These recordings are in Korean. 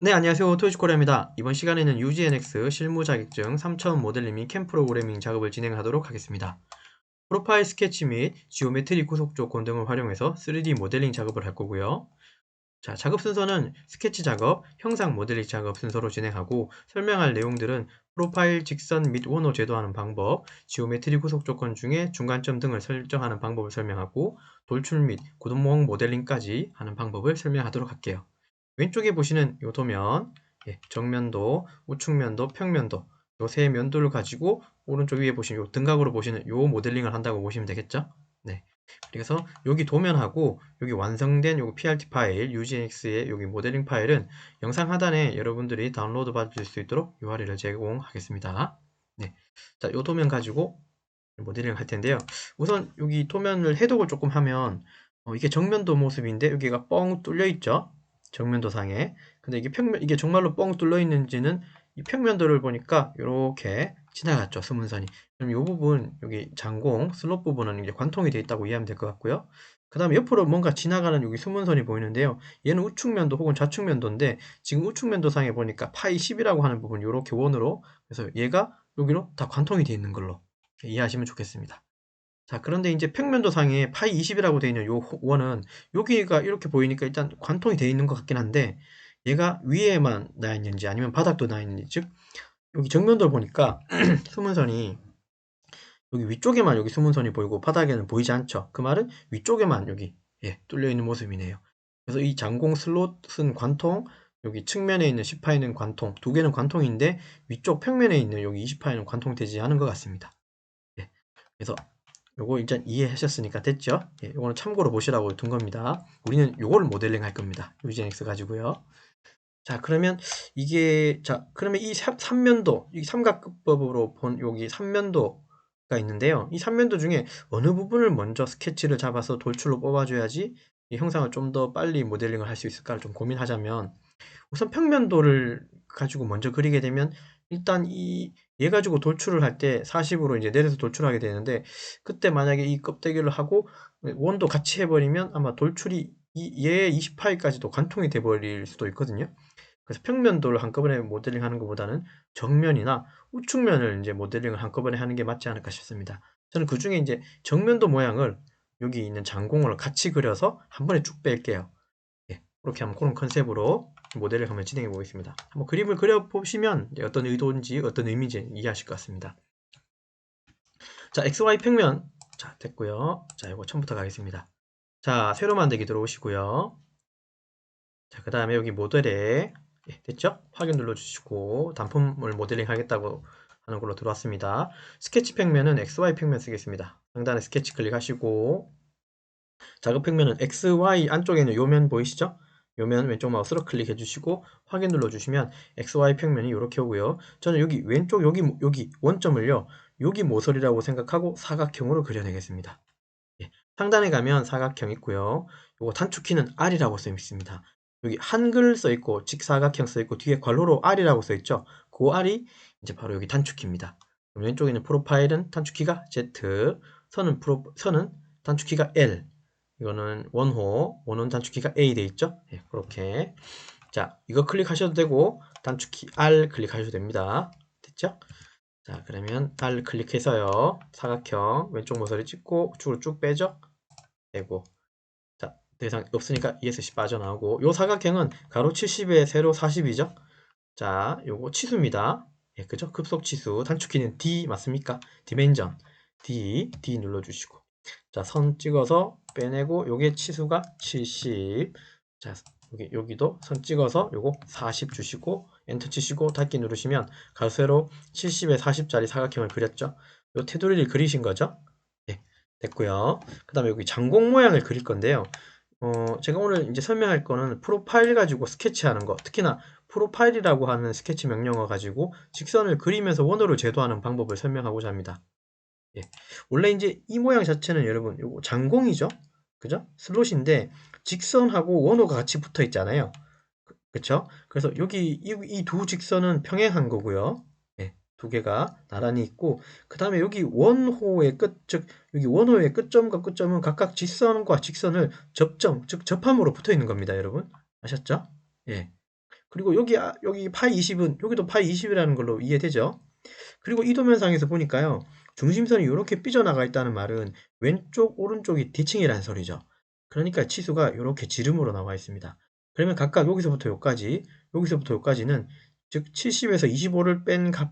네, 안녕하세요. 토요치코리아입니다. 이번 시간에는 UGNX 실무 자격증 3차원 모델링 및 캠 프로그래밍 작업을 진행하도록 하겠습니다. 프로파일 스케치 및 지오메트리 구속 조건 등을 활용해서 3D 모델링 작업을 할 거고요. 자, 작업 순서는 스케치 작업, 형상 모델링 작업 순서로 진행하고 설명할 내용들은 프로파일 직선 및 원호 제도하는 방법, 지오메트리 구속 조건 중에 중간점 등을 설정하는 방법을 설명하고 돌출 및 구동模 모델링까지 하는 방법을 설명하도록 할게요. 왼쪽에 보시는 이 도면, 정면도, 우측면도, 평면도 요 세 면도를 가지고 오른쪽 위에 보시는 요 등각으로 보시는 요 모델링을 한다고 보시면 되겠죠? 네. 그래서 여기 도면하고 여기 완성된 요 PRT 파일, UGX의 여기 모델링 파일은 영상 하단에 여러분들이 다운로드 받을 수 있도록 URL을 제공하겠습니다. 네. 자, 요 도면 가지고 모델링을 할 텐데요. 우선 여기 도면을 해독을 조금 하면 이게 정면도 모습인데 여기가 뻥 뚫려 있죠. 정면도 상에. 근데 이게 이게 정말로 뻥 뚫려 있는지는 이 평면도를 보니까 이렇게 지나갔죠. 수문선이. 그럼 이 부분 여기 장공 슬롯 부분은 이제 관통이 되어 있다고 이해하면 될 것 같고요. 그 다음에 옆으로 뭔가 지나가는 여기 수문선이 보이는데요. 얘는 우측면도 혹은 좌측면도인데 지금 우측면도 상에 보니까 파이 10이라고 하는 부분 이렇게 원으로 그래서 얘가 여기로 다 관통이 되어 있는 걸로 이해하시면 좋겠습니다. 자, 그런데 이제 평면도상에 파이 20이라고 되어 있는 요 원은 여기가 이렇게 보이니까 일단 관통이 되어 있는 것 같긴 한데 얘가 위에만 나 있는지 아니면 바닥도 나 있는지 즉 여기 정면도를 보니까 수문선이 여기 위쪽에만 여기 수문선이 보이고 바닥에는 보이지 않죠. 그 말은 위쪽에만 여기 뚫려 있는 모습이네요. 그래서 이 장공 슬롯은 관통, 여기 측면에 있는 10파이는 관통, 두 개는 관통인데 위쪽 평면에 있는 여기 20파이는 관통되지 않은 것 같습니다. 예. 그래서 요거 일단 이해하셨으니까 됐죠? 예, 요거는 참고로 보시라고 둔 겁니다. 우리는 요걸 모델링 할 겁니다. 유진엑스 가지고요. 자, 그러면 그러면 이 삼면도, 이 삼각법으로 본 여기 삼면도가 있는데요. 이 삼면도 중에 어느 부분을 먼저 스케치를 잡아서 돌출로 뽑아줘야지 이 형상을 좀 더 빨리 모델링을 할 수 있을까를 좀 고민하자면 우선 평면도를 가지고 먼저 그리게 되면 일단 얘 가지고 돌출을 할 때 40으로 이제 내려서 돌출하게 되는데 그때 만약에 이 껍데기를 하고 원도 같이 해버리면 아마 돌출이 얘 20파이까지도 관통이 돼버릴 수도 있거든요. 그래서 평면도를 한꺼번에 모델링 하는 것보다는 정면이나 우측면을 이제 모델링을 한꺼번에 하는 게 맞지 않을까 싶습니다. 저는 그 중에 이제 정면도 모양을 여기 있는 장공을 같이 그려서 한 번에 쭉 뺄게요. 예, 그렇게 한번 그런 컨셉으로 모델을 한번 진행해 보겠습니다. 한번 그림을 그려보시면 어떤 의도인지 어떤 의미인지 이해하실 것 같습니다. 자, XY 평면. 자, 됐고요. 자, 이거 처음부터 가겠습니다. 자, 새로 만들기 들어오시고요. 자, 그 다음에 여기 모델에 됐죠? 확인 눌러주시고 단품을 모델링 하겠다고 하는 걸로 들어왔습니다. 스케치 평면은 XY 평면 쓰겠습니다. 상단에 스케치 클릭하시고 작업 평면은 XY 안쪽에 있는 요면 보이시죠? 요면 왼쪽 마우스로 클릭해 주시고 확인 눌러 주시면 XY 평면이 이렇게 오고요. 저는 여기 왼쪽 여기 원점을요. 여기 모서리라고 생각하고 사각형으로 그려내겠습니다. 예, 상단에 가면 사각형 있고요. 요거 단축키는 R이라고 써 있습니다. 여기 한글 써 있고 직사각형 써 있고 뒤에 괄호로 R이라고 써 있죠. 그 R이 이제 바로 여기 단축키입니다. 왼쪽에 있는 프로파일은 단축키가 Z, 선은 단축키가 L, 이거는 원혼 단축키가 A 돼 있죠. 예, 그렇게 자 이거 클릭하셔도 되고 단축키 R 클릭하셔도 됩니다. 됐죠? 자 그러면 R 클릭해서요 사각형 왼쪽 모서리 찍고 우측으로 쭉 빼죠. 빼고 자 더 이상 없으니까 ESC 빠져나오고 요 사각형은 가로 70에 세로 40이죠. 자 요거 치수입니다. 예, 그죠? 급속 치수 단축키는 D 맞습니까? 디멘전 D 눌러주시고 자, 선 찍어서 빼내고 요게 치수가 70. 자, 여기도 선 찍어서 요거 40 주시고 엔터 치시고 닫기 누르시면 가로세로 70에 40짜리 사각형을 그렸죠. 요 테두리를 그리신 거죠. 예, 됐고요. 그 다음에 여기 장공 모양을 그릴 건데요. 제가 오늘 이제 설명할 거는 프로파일 가지고 스케치하는 거, 특히나 프로파일이라고 하는 스케치 명령어 가지고 직선을 그리면서 원으로 제도하는 방법을 설명하고자 합니다. 예. 원래 이제 이 모양 자체는 여러분 요거 장공이죠. 그죠? 슬롯인데 직선하고 원호가 같이 붙어 있잖아요. 그쵸? 그래서 여기 이 두 직선은 평행한 거고요. 예, 두 개가 나란히 있고 그 다음에 여기 원호의 끝, 즉 여기 원호의 끝점과 끝점은 각각 직선과 직선을 접점, 즉 접함으로 붙어 있는 겁니다, 여러분. 아셨죠? 예. 그리고 여기 파이 20은 여기도 파이 20이라는 걸로 이해되죠? 그리고 이 도면상에서 보니까요. 중심선이 이렇게 삐져나가 있다는 말은 왼쪽, 오른쪽이 대칭이라는 소리죠. 그러니까 치수가 이렇게 지름으로 나와 있습니다. 그러면 각각 여기서부터 여기까지, 여기서부터 여기까지는 즉 70에서 25를 뺀 값,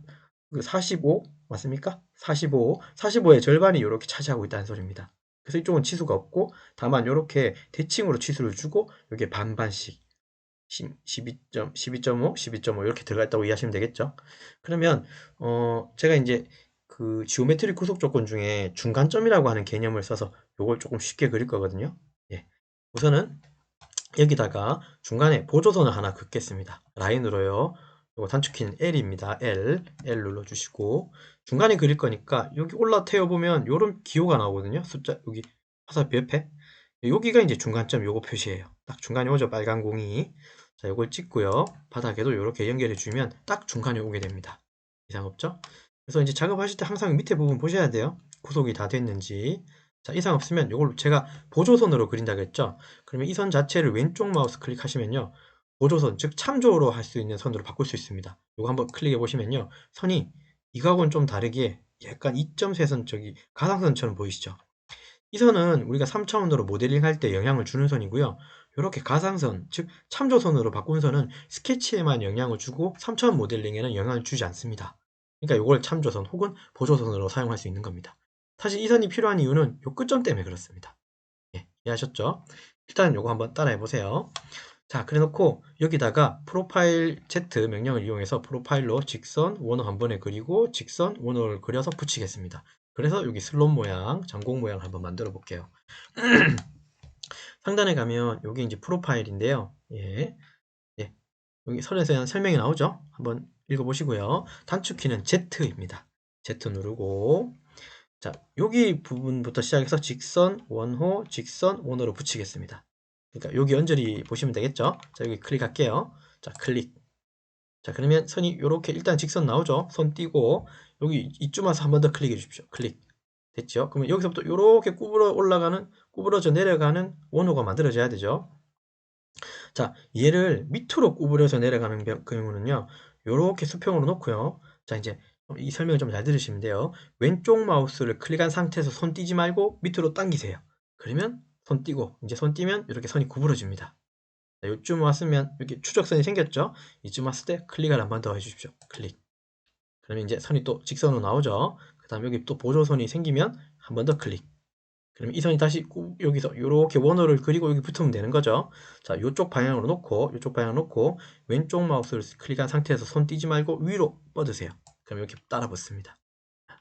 45 맞습니까? 45의 절반이 이렇게 차지하고 있다는 소리입니다. 그래서 이쪽은 치수가 없고 다만 이렇게 대칭으로 치수를 주고 여기에 반반씩 12.5, 12.5 이렇게 들어가 있다고 이해하시면 되겠죠. 그러면 제가 이제 그 지오메트리 구속 조건 중에 중간점이라고 하는 개념을 써서 요걸 조금 쉽게 그릴 거거든요. 예. 우선은 여기다가 중간에 보조선을 하나 긋겠습니다. 라인으로요. 요거 단축키는 L입니다. L 눌러주시고 중간에 그릴 거니까 여기 올라태워 보면 요런 기호가 나오거든요. 숫자 여기 화살표 옆에 여기가 이제 중간점 요거 표시예요. 딱 중간에 오죠. 빨간 공이. 자, 요걸 찍고요. 바닥에도 이렇게 연결해 주면 딱 중간에 오게 됩니다. 이상 없죠? 그래서 이제 작업하실 때 항상 밑에 부분 보셔야 돼요. 구속이 다 됐는지. 자, 이상 없으면 이걸 제가 보조선으로 그린다고 했죠? 그러면 이 선 자체를 왼쪽 마우스 클릭하시면요. 보조선, 즉 참조로 할 수 있는 선으로 바꿀 수 있습니다. 이거 한번 클릭해 보시면요. 선이 이거하고는 좀 다르게 약간 2.3선 저기 가상선처럼 보이시죠? 이 선은 우리가 3차원으로 모델링 할 때 영향을 주는 선이고요. 이렇게 가상선, 즉 참조선으로 바꾼 선은 스케치에만 영향을 주고 3차원 모델링에는 영향을 주지 않습니다. 그러니까 이걸 참조선 혹은 보조선으로 사용할 수 있는 겁니다. 사실 이 선이 필요한 이유는 이 끝점 때문에 그렇습니다. 예, 이해하셨죠? 일단 이거 한번 따라해 보세요. 자, 그래 놓고 여기다가 프로파일 Z 명령을 이용해서 프로파일로 직선 원호 한 번에 그리고 직선 원호를 그려서 붙이겠습니다. 그래서 여기 슬롯 모양, 장공 모양 한번 만들어 볼게요. 상단에 가면 여기 이제 프로파일인데요. 예. 예. 여기 선에서 설명이 나오죠? 한번 읽어 보시고요. 단축키는 Z입니다. Z 누르고 자, 여기 부분부터 시작해서 직선, 원호, 직선, 원호로 붙이겠습니다. 그러니까 여기 연결이 보시면 되겠죠? 자, 여기 클릭할게요. 자, 클릭. 자, 그러면 선이 이렇게 일단 직선 나오죠? 손 띄고 여기 이쯤 와서 한 번 더 클릭해 주십시오. 클릭. 됐죠? 그러면 여기서부터 이렇게 구부러져 내려가는 원호가 만들어져야 되죠? 자, 얘를 밑으로 구부려서 내려가는 경우는요. 이렇게 수평으로 놓고요. 자, 이제 이 설명을 좀 잘 들으시면 돼요. 왼쪽 마우스를 클릭한 상태에서 손 띄지 말고 밑으로 당기세요. 그러면 손 띄고 이제 손 띄면 이렇게 선이 구부러집니다. 자, 요쯤 왔으면 이렇게 추적선이 생겼죠? 이쯤 왔을 때 클릭을 한 번 더 해주십시오. 클릭. 그러면 이제 선이 또 직선으로 나오죠? 그 다음 여기 또 보조선이 생기면 한 번 더 클릭. 그럼 이 선이 다시 여기서 이렇게 원호를 그리고 여기 붙으면 되는 거죠. 자, 이쪽 방향으로 놓고, 이쪽 방향 놓고, 왼쪽 마우스를 클릭한 상태에서 손 띄지 말고 위로 뻗으세요. 그럼 이렇게 따라 붙습니다.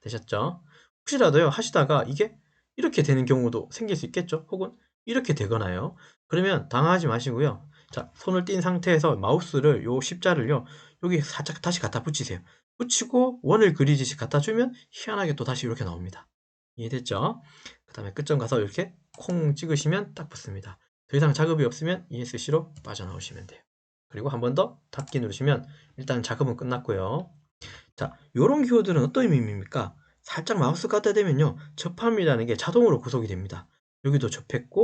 되셨죠? 혹시라도요, 하시다가 이게 이렇게 되는 경우도 생길 수 있겠죠? 혹은 이렇게 되거나요. 그러면 당황하지 마시고요. 자, 손을 띈 상태에서 마우스를 요 십자를요, 여기 살짝 다시 갖다 붙이세요. 붙이고 원을 그리듯이 갖다 주면 희한하게 또 다시 이렇게 나옵니다. 이해됐죠? 그 다음에 끝점 가서 이렇게 콩 찍으시면 딱 붙습니다. 더 이상 작업이 없으면 ESC로 빠져나오시면 돼요. 그리고 한 번 더 닫기 누르시면 일단 작업은 끝났고요. 자, 요런 키워드는 어떤 의미입니까? 살짝 마우스 갖다 대면요. 접함이라는 게 자동으로 구속이 됩니다. 여기도 접했고,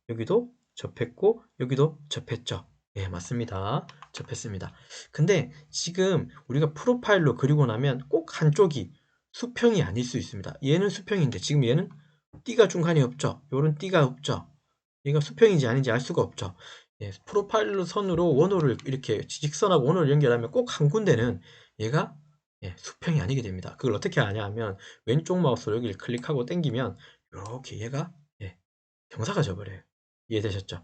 여기도 접했고, 여기도 접했죠. 예, 맞습니다. 접했습니다. 근데 지금 우리가 프로파일로 그리고 나면 꼭 한쪽이 수평이 아닐 수 있습니다. 얘는 수평인데 지금 얘는 띠가 중간에 없죠. 요런 띠가 없죠. 얘가 수평인지 아닌지 알 수가 없죠. 예, 프로파일로 선으로 원호를 이렇게 직선하고 원호를 연결하면 꼭 한 군데는 얘가 예, 수평이 아니게 됩니다. 그걸 어떻게 아냐 하면 왼쪽 마우스로 여기를 클릭하고 당기면 이렇게 얘가 예, 경사가 져버려요. 이해되셨죠?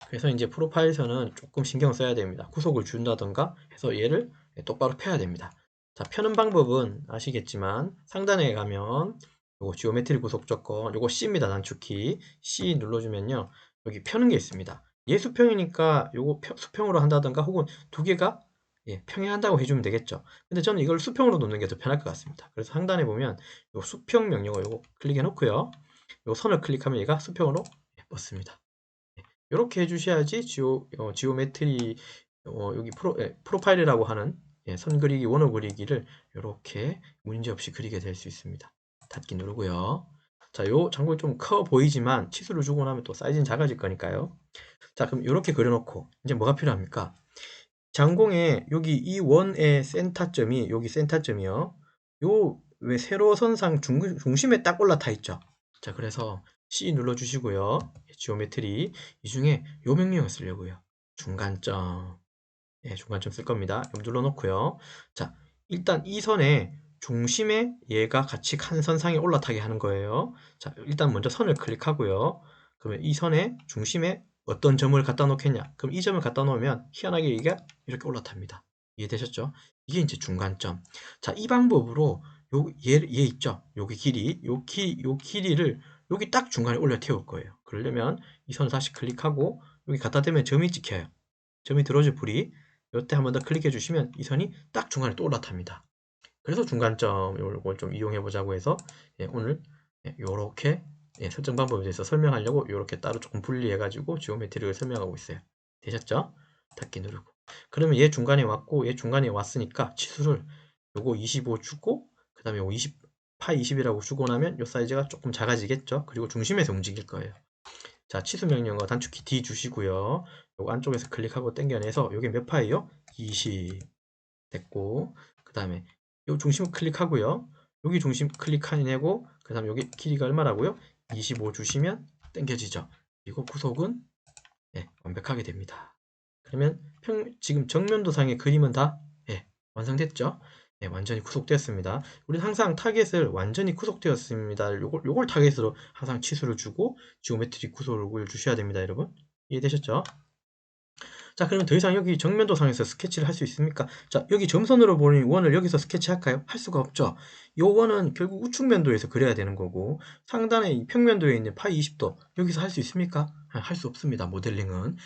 그래서 이제 프로파일선은 조금 신경 써야 됩니다. 구속을 준다던가 해서 얘를 똑바로 펴야 됩니다. 자, 펴는 방법은 아시겠지만 상단에 가면 요거 지오메트리 구속 조건 요거 C입니다. 단축키 C 눌러주면요 여기 펴는 게 있습니다. 얘 수평이니까 요거 수평으로 한다던가 혹은 두 개가 예, 평행한다고 해주면 되겠죠. 근데 저는 이걸 수평으로 놓는 게 더 편할 것 같습니다. 그래서 상단에 보면 요 수평 명령어 요거 클릭해 놓고요. 요 선을 클릭하면 얘가 수평으로 예, 뻗습니다. 이렇게 해주셔야지 지오메트리 여기 프로파일이라고 하는 예, 선 그리기, 원호 그리기를 이렇게 문제없이 그리게 될 수 있습니다. 닫기 누르고요. 자, 요 장구이 좀 커 보이지만 치수를 주고 나면 또 사이즈는 작아질 거니까요. 자, 그럼 이렇게 그려놓고 이제 뭐가 필요합니까? 장공에 여기 이 원의 센터점이 여기 센터점이요. 요 왜 세로 선상 중심에 딱 올라타 있죠. 자, 그래서 C 눌러주시고요. 지오메트리 이 중에 요 명령을 쓰려고요. 중간점. 예, 중간점 쓸 겁니다. 여기 눌러놓고요. 자, 일단 이 선의 중심에 얘가 같이 한 선상에 올라타게 하는 거예요. 자, 일단 먼저 선을 클릭하고요. 그러면 이 선의 중심에 어떤 점을 갖다 놓겠냐? 그럼 이 점을 갖다 놓으면 희한하게 이게 이렇게 올라탑니다. 이해되셨죠? 이게 이제 중간점. 자, 이 방법으로 얘 있죠? 여기 길이, 요 길이를 여기 딱 중간에 올려 태울 거예요. 그러려면 이 선을 다시 클릭하고 여기 갖다 대면 점이 찍혀요. 점이 들어줄 불이 이때 한 번 더 클릭해 주시면 이 선이 딱 중간에 또 올라탑니다. 그래서 중간점 이걸 좀 이용해 보자고 해서 오늘 이렇게 설정 방법에 대해서 설명하려고 이렇게 따로 조금 분리해 가지고 지오메트리를 설명하고 있어요. 되셨죠? 닫기 누르고. 그러면 얘 중간에 왔고 얘 중간에 왔으니까 치수를 요거 25 주고 그 다음에 요거 20 파이 20이라고 주고 나면 요 사이즈가 조금 작아지겠죠? 그리고 중심에서 움직일 거예요. 자, 치수 명령어 단축키 D 주시고요. 요거 안쪽에서 클릭하고 당겨내서 요게 몇 파이요? 20 됐고 그 다음에 요 중심 클릭하고요. 여기 중심 클릭해내고 그 다음에 여기 길이가 얼마라고요? 25 주시면 당겨지죠. 그리고 구속은 완벽하게 됩니다. 그러면 지금 정면도상의 그림은 다 완성됐죠? 완전히 구속되었습니다. 우리는 항상 타겟을 완전히 구속되었습니다. 요걸 타겟으로 항상 치수를 주고 지오메트리 구속을 주셔야 됩니다, 여러분. 이해되셨죠? 자, 그러면 더 이상 여기 정면도상에서 스케치를 할 수 있습니까? 자, 여기 점선으로 보는 원을 여기서 스케치할까요? 할 수가 없죠. 이 원은 결국 우측면도에서 그려야 되는 거고 상단에 이 평면도에 있는 파이 20도 여기서 할 수 있습니까? 할 수 없습니다. 모델링은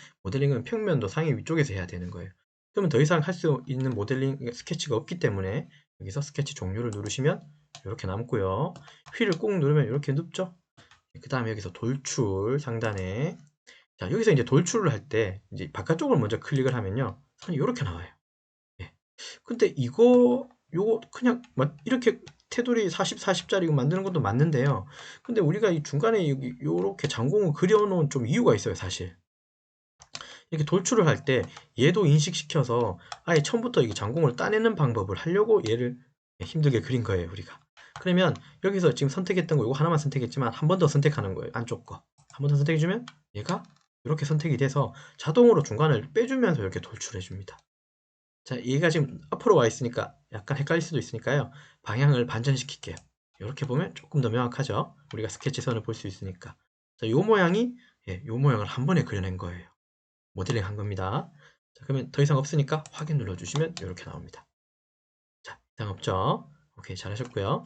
평면도 상의 위쪽에서 해야 되는 거예요. 그러면 더 이상 할 수 있는 모델링 스케치가 없기 때문에 여기서 스케치 종료를 누르시면 이렇게 남고요. 휠을 꾹 누르면 이렇게 눕죠. 그 다음에 여기서 돌출 상단에 자, 여기서 이제 돌출을 할 때 이제 바깥쪽을 먼저 클릭을 하면요. 선이 이렇게 나와요. 예. 근데 요거 그냥 이렇게 테두리 40, 40짜리 만드는 것도 맞는데요. 근데 우리가 이 중간에 여기 요렇게 장공을 그려놓은 좀 이유가 있어요, 사실. 이렇게 돌출을 할 때 얘도 인식시켜서 아예 처음부터 이 장공을 따내는 방법을 하려고 얘를 힘들게 그린 거예요, 우리가. 그러면 여기서 지금 선택했던 거 이거 하나만 선택했지만 한 번 더 선택하는 거예요, 안쪽 거. 한 번 더 선택해주면 얘가 이렇게 선택이 돼서 자동으로 중간을 빼주면서 이렇게 돌출해 줍니다. 자, 얘가 지금 앞으로 와 있으니까 약간 헷갈릴 수도 있으니까요. 방향을 반전시킬게요. 이렇게 보면 조금 더 명확하죠. 우리가 스케치 선을 볼 수 있으니까. 자, 요 모양이 요 모양을 한 번에 그려낸 거예요. 모델링 한 겁니다. 자, 그러면 더 이상 없으니까 확인 눌러주시면 이렇게 나옵니다. 자, 이상 없죠? 오케이, 잘하셨고요.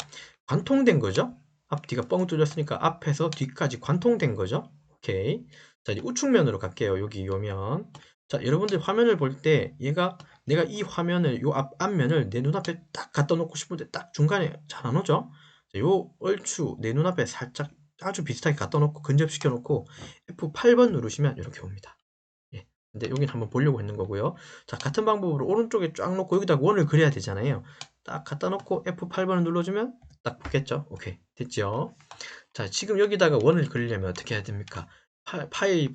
관통된 거죠? 앞뒤가 뻥 뚫렸으니까 앞에서 뒤까지 관통된 거죠? 오케이. 자, 이제 우측면으로 갈게요. 여기 요면. 자, 여러분들 화면을 볼 때 내가 이 화면을 요 앞면을 내 눈앞에 딱 갖다 놓고 싶은데 딱 중간에 잘 안 오죠? 자, 요 얼추 내 눈앞에 살짝 아주 비슷하게 갖다 놓고 근접시켜 놓고 F8번 누르시면 이렇게 옵니다. 예. 근데 여기는 한번 보려고 했는 거고요. 자, 같은 방법으로 오른쪽에 쫙 놓고 여기다 원을 그려야 되잖아요. 딱 갖다 놓고 F8번을 눌러주면 딱 붙겠죠? 오케이. 됐죠? 자, 지금 여기다가 원을 그리려면 어떻게 해야 됩니까? 파이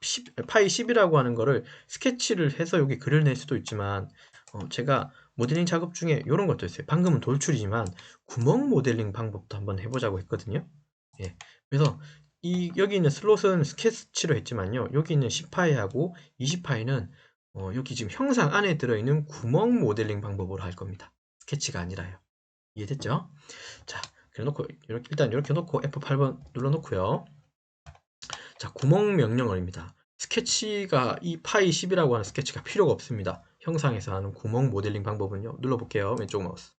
10이라고 하는 거를 스케치를 해서 여기 그려낼 수도 있지만, 제가 모델링 작업 중에 이런 것도 있어요. 방금은 돌출이지만, 구멍 모델링 방법도 한번 해보자고 했거든요. 예. 그래서 여기 있는 슬롯은 스케치로 했지만요. 여기 있는 10파이하고 20파이는 여기 지금 형상 안에 들어있는 구멍 모델링 방법으로 할 겁니다. 스케치가 아니라요. 이해됐죠? 자, 그래 놓고 일단 이렇게 놓고 F8번 눌러 놓고요. 자, 구멍 명령어입니다. 스케치가 이 파이 10이라고 하는 스케치가 필요가 없습니다. 형상에서 하는 구멍 모델링 방법은요. 눌러볼게요. 왼쪽 마우스.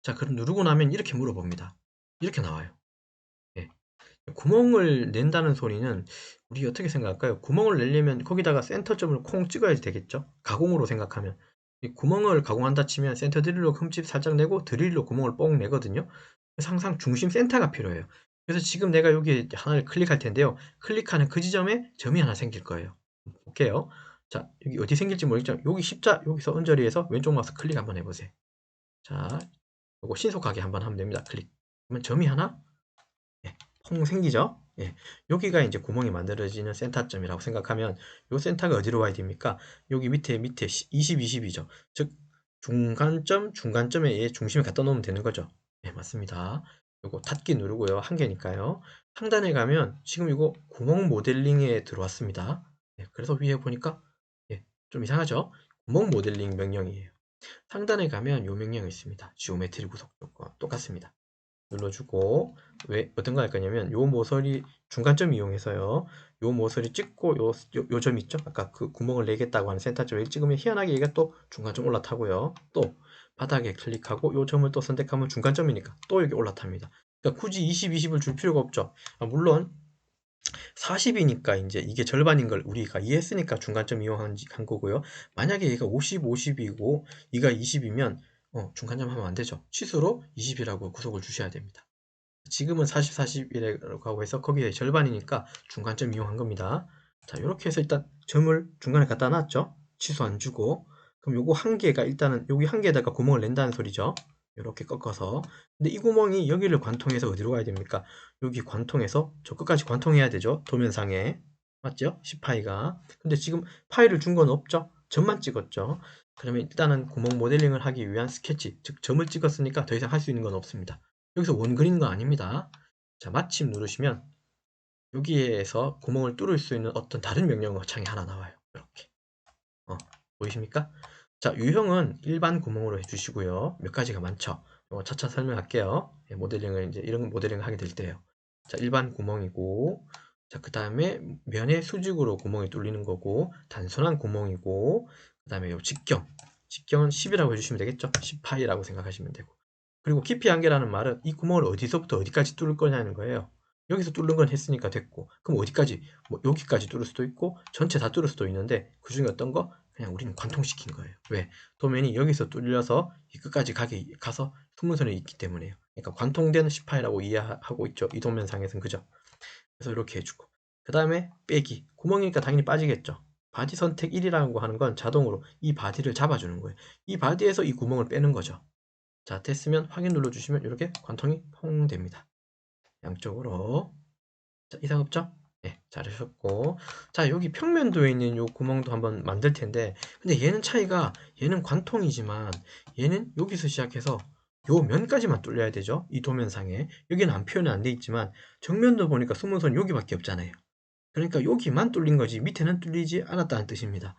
자, 그럼 누르고 나면 이렇게 물어봅니다. 이렇게 나와요. 예. 구멍을 낸다는 소리는 우리 어떻게 생각할까요? 구멍을 내려면 거기다가 센터점을 콩 찍어야지 되겠죠? 가공으로 생각하면. 이 구멍을 가공한다 치면 센터 드릴로 흠집 살짝 내고 드릴로 구멍을 뽕 내거든요. 그래서 항상 중심 센터가 필요해요. 그래서 지금 내가 여기 하나를 클릭할 텐데요. 클릭하는 그 지점에 점이 하나 생길 거예요. 볼게요. 자, 여기 어디 생길지 모르겠죠? 여기 십자, 여기서 언저리에서 왼쪽 마우스 클릭 한번 해보세요. 자, 요거 신속하게 한번 하면 됩니다. 클릭. 그러면 점이 하나 통 생기죠? 예. 여기가 이제 구멍이 만들어지는 센터점이라고 생각하면 요 센터가 어디로 와야 됩니까? 여기 밑에 20, 20이죠. 즉 중간점에 얘 중심을 갖다 놓으면 되는 거죠. 네, 맞습니다. 요거 닫기 누르고요. 한 개니까요. 상단에 가면 지금 이거 구멍 모델링에 들어왔습니다. 네, 그래서 위에 보니까 예, 좀 이상하죠? 구멍 모델링 명령이에요. 상단에 가면 요 명령이 있습니다. 지오메트리 구속 조건 똑같습니다. 눌러주고 왜 어떤 거 할 거냐면 요 모서리 중간점 이용해서요. 요 모서리 찍고 요 점 있죠? 아까 그 구멍을 내겠다고 하는 센터점을 찍으면 희한하게 얘가 또 중간점 올라타고요. 또 바닥에 클릭하고 요 점을 또 선택하면 중간점이니까 또 여기 올라탑니다. 그러니까 굳이 20, 20을 줄 필요가 없죠. 물론 40이니까 이제 이게 절반인 걸 우리가 이해했으니까 중간점 이용한 거고요. 만약에 얘가 50, 50이고 얘가 20이면 중간점 하면 안 되죠. 취소로 20이라고 구속을 주셔야 됩니다. 지금은 40, 40이라고 하고 해서 거기에 절반이니까 중간점 이용한 겁니다. 자, 이렇게 해서 일단 점을 중간에 갖다 놨죠. 취소 안 주고. 그럼 요거 한 개가 일단은 여기 한 개에다가 구멍을 낸다는 소리죠. 이렇게 꺾어서. 근데 이 구멍이 여기를 관통해서 어디로 가야 됩니까? 여기 관통해서 저 끝까지 관통해야 되죠. 도면상에. 맞죠? 10파이가. 근데 지금 파이를 준 건 없죠? 점만 찍었죠. 그러면 일단은 구멍 모델링을 하기 위한 스케치, 즉 점을 찍었으니까 더 이상 할 수 있는 건 없습니다. 여기서 원 그리는 거 아닙니다. 자, 마침 누르시면 여기에서 구멍을 뚫을 수 있는 어떤 다른 명령 창이 하나 나와요. 이렇게. 보이십니까? 자, 유형은 일반 구멍으로 해주시고요. 몇 가지가 많죠. 이거 차차 설명할게요. 모델링을 이제 이런 모델링을 하게 될 때요. 자, 일반 구멍이고, 자, 그 다음에 면에 수직으로 구멍이 뚫리는 거고, 단순한 구멍이고, 그 다음에 요 직경은 10이라고 해주시면 되겠죠? 10파이라고 생각하시면 되고. 그리고 깊이 한계라는 말은 이 구멍을 어디서부터 어디까지 뚫을 거냐는 거예요. 여기서 뚫는 건 했으니까 됐고, 그럼 어디까지? 뭐 여기까지 뚫을 수도 있고, 전체 다 뚫을 수도 있는데, 그 중에 어떤 거? 그냥 우리는 관통시킨 거예요. 왜? 도면이 여기서 뚫려서 이 끝까지 가서 숨문선에 있기 때문에요. 그러니까 관통되는 10파이라고 이해하고 있죠. 이 도면상에서는 그죠? 그래서 이렇게 해주고. 그 다음에 빼기. 구멍이니까 당연히 빠지겠죠. 바디 선택 1이라고 하는 건 자동으로 이 바디를 잡아주는 거예요. 이 바디에서 이 구멍을 빼는 거죠. 자, 됐으면 확인 눌러주시면 이렇게 관통이 퐁 됩니다. 양쪽으로. 자, 이상 없죠? 네, 잘하셨고. 자, 여기 평면도에 있는 요 구멍도 한번 만들 텐데, 근데 얘는 관통이지만, 얘는 여기서 시작해서 요 면까지만 뚫려야 되죠? 이 도면상에. 여기는 안 표현이 안 돼 있지만, 정면도 보니까 숨은선 여기밖에 없잖아요. 그러니까 여기만 뚫린 거지, 밑에는 뚫리지 않았다는 뜻입니다.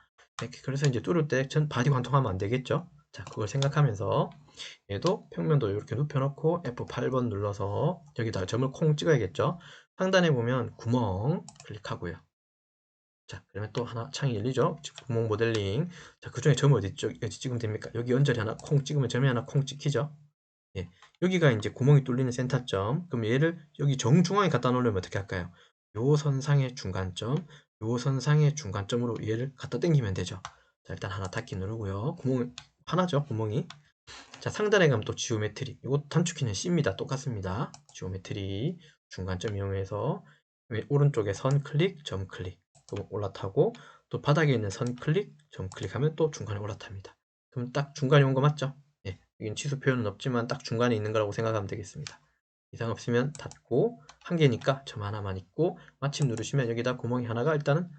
그래서 이제 뚫을 때 전 바디 관통하면 안 되겠죠? 자, 그걸 생각하면서 얘도 평면도 이렇게 눕혀놓고 F8번 눌러서 여기다 점을 콩 찍어야겠죠? 상단에 보면 구멍 클릭하고요. 자, 그러면 또 하나 창이 열리죠? 구멍 모델링. 자, 그 중에 점 어디 찍으면 됩니까? 여기 언저리 하나 콩 찍으면 점이 하나 콩 찍히죠? 예. 여기가 이제 구멍이 뚫리는 센터점. 그럼 얘를 여기 정중앙에 갖다 놓으려면 어떻게 할까요? 요 선상의 중간점, 요 선상의 중간점으로 얘를 갖다 당기면 되죠. 자, 일단 하나 닫기 누르고요. 구멍 하나죠, 구멍이. 자, 상단에 가면 또 지오메트리. 이거 단축키는 C입니다. 똑같습니다. 지오메트리 중간점 이용해서 오른쪽에 선 클릭, 점 클릭 또 올라타고, 또 바닥에 있는 선 클릭, 점 클릭하면 또 중간에 올라탑니다. 그럼 딱 중간에 온 거 맞죠? 예, 여긴 취소 표현은 없지만 딱 중간에 있는 거라고 생각하면 되겠습니다. 이상 없으면 닫고, 한 개니까 점 하나만 있고, 마침 누르시면 여기다 구멍이 하나가 일단은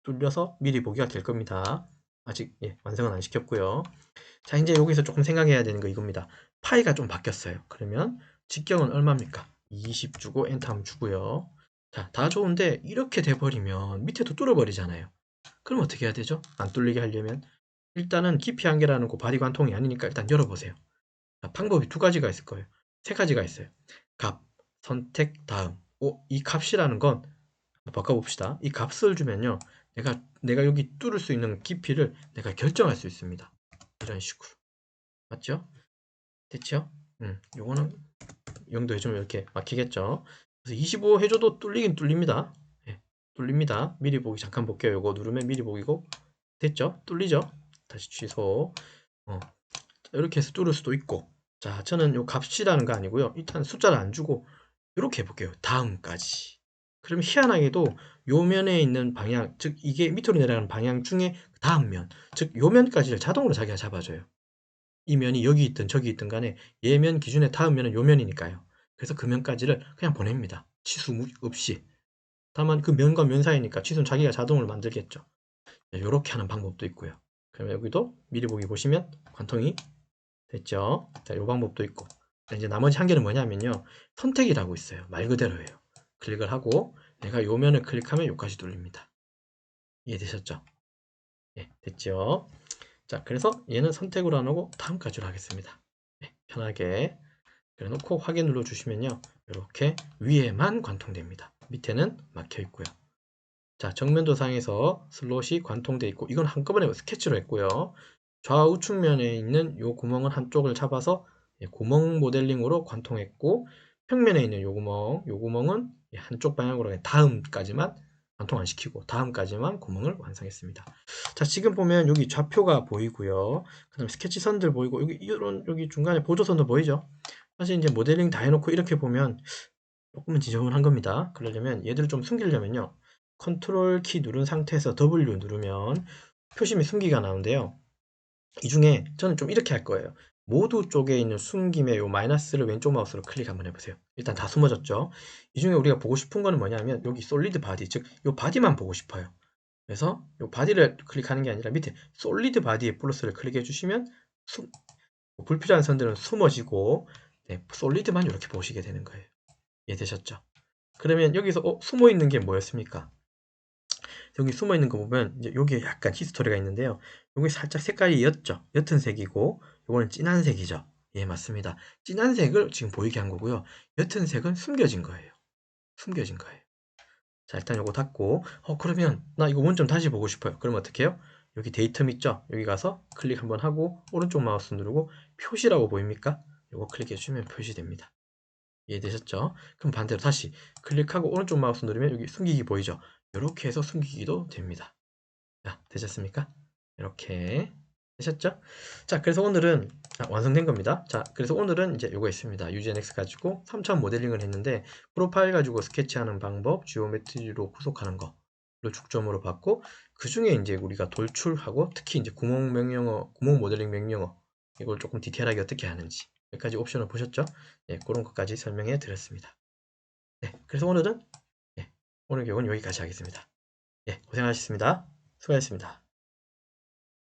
뚫려서 미리 보기가 될 겁니다. 아직 완성은 안 시켰고요. 자, 이제 여기서 조금 생각해야 되는 거 이겁니다. 파이가 좀 바뀌었어요. 그러면 직경은 얼마입니까? 20 주고 엔터 하면 주고요. 자, 다 좋은데 이렇게 돼버리면 밑에도 뚫어버리잖아요. 그럼 어떻게 해야 되죠? 안 뚫리게 하려면 일단은 깊이 한계라는 거 바디 관통이 아니니까 일단 열어보세요. 자, 방법이 두 가지가 있을 거예요. 세 가지가 있어요. 값, 선택, 다음. 이 값이라는 건 바꿔봅시다. 이 값을 주면요, 내가 여기 뚫을 수 있는 깊이를 내가 결정할 수 있습니다. 이런 식으로. 맞죠? 됐죠? 요거는 0도 해주면 이렇게 막히겠죠? 그래서 25 해줘도 뚫리긴 뚫립니다. 뚫립니다. 미리 보기 잠깐 볼게요. 요거 누르면 미리 보기고, 됐죠? 뚫리죠? 다시 취소. 이렇게 해서 뚫을 수도 있고. 자, 저는 요 값이라는 거 아니고요. 일단 숫자를 안 주고 이렇게 해볼게요. 다음까지. 그럼 희한하게도 요 면에 있는 방향, 즉 이게 밑으로 내려가는 방향 중에 다음 면, 즉 요 면까지를 자동으로 자기가 잡아줘요. 이 면이 여기 있든 저기 있든 간에 얘 면 기준에 다음 면은 요 면이니까요. 그래서 그 면까지를 그냥 보냅니다. 치수 없이. 다만 그 면과 면 사이니까 치수는 자기가 자동으로 만들겠죠. 이렇게 하는 방법도 있고요. 그럼 여기도 미리 보기 보시면 관통이 됐죠. 자, 이 방법도 있고. 이제 나머지 한 개는 뭐냐면요. 선택이라고 있어요. 말 그대로예요. 클릭을 하고 내가 요 면을 클릭하면 요까지 눌립니다. 이해되셨죠? 예, 됐죠? 자, 그래서 얘는 선택으로 안 하고 다음까지로 하겠습니다. 예, 편하게 그래놓고 확인 눌러주시면요. 이렇게 위에만 관통됩니다. 밑에는 막혀 있고요. 자, 정면 도상에서 슬롯이 관통되어 있고 이건 한꺼번에 스케치로 했고요. 좌우측면에 있는 요 구멍은 한쪽을 잡아서 구멍 모델링으로 관통했고 평면에 있는 요 구멍은 한쪽 방향으로 그냥 다음까지만 관통 안 시키고 다음까지만 구멍을 완성했습니다. 자, 지금 보면 여기 좌표가 보이고요. 그 다음에 스케치 선들 보이고 여기 이런 여기 중간에 보조선도 보이죠? 사실 이제 모델링 다 해놓고 이렇게 보면 조금은 지저분한 겁니다. 그러려면 얘들을 좀 숨기려면요. 컨트롤 키 누른 상태에서 W 누르면 표시 및 숨기가 나오는데요. 이 중에 저는 좀 이렇게 할 거예요. 모두 쪽에 있는 숨김의 요 마이너스를 왼쪽 마우스로 클릭 한번 해보세요. 일단 다 숨어졌죠. 이 중에 우리가 보고 싶은 거는 뭐냐면 여기 솔리드 바디, 즉 요 바디만 보고 싶어요. 그래서 요 바디를 클릭하는 게 아니라 밑에 솔리드 바디의 플러스를 클릭해 주시면 불필요한 선들은 숨어지고 솔리드만 이렇게 보시게 되는 거예요. 이해되셨죠? 그러면 여기서 숨어 있는 게 뭐였습니까? 여기 숨어 있는 거 보면 이제 여기에 약간 히스토리가 있는데요. 여기 살짝 색깔이 옅은 색이고 이거는 진한 색이죠. 예, 맞습니다. 진한 색을 지금 보이게 한 거고요. 옅은 색은 숨겨진 거예요. 숨겨진 거예요. 자, 일단 요거 닫고 그러면 나 이거 원점 다시 보고 싶어요. 그럼 어떻게 해요? 여기 데이터 있죠? 여기 가서 클릭 한번 하고 오른쪽 마우스 누르고 표시라고 보입니까? 요거 클릭해 주시면 표시됩니다. 이해되셨죠? 그럼 반대로 다시 클릭하고 오른쪽 마우스 누르면 여기 숨기기 보이죠? 이렇게 해서 숨기기도 됩니다. 자, 되셨습니까? 이렇게 되셨죠? 자, 그래서 오늘은 완성된 겁니다. 자, 그래서 오늘은 이제 요거 있습니다. UGNX 가지고 3차원 모델링을 했는데 프로파일 가지고 스케치하는 방법, 지오메트리로 구속하는 거를 중점으로 봤고 그 중에 이제 우리가 돌출하고 특히 이제 구멍 명령어, 구멍 모델링 명령어 이걸 조금 디테일하게 어떻게 하는지 여기까지 옵션을 보셨죠? 예, 그런 것까지 설명해 드렸습니다. 네, 그래서 오늘은 오늘 교육은 여기까지 하겠습니다. 예, 고생하셨습니다. 수고하셨습니다.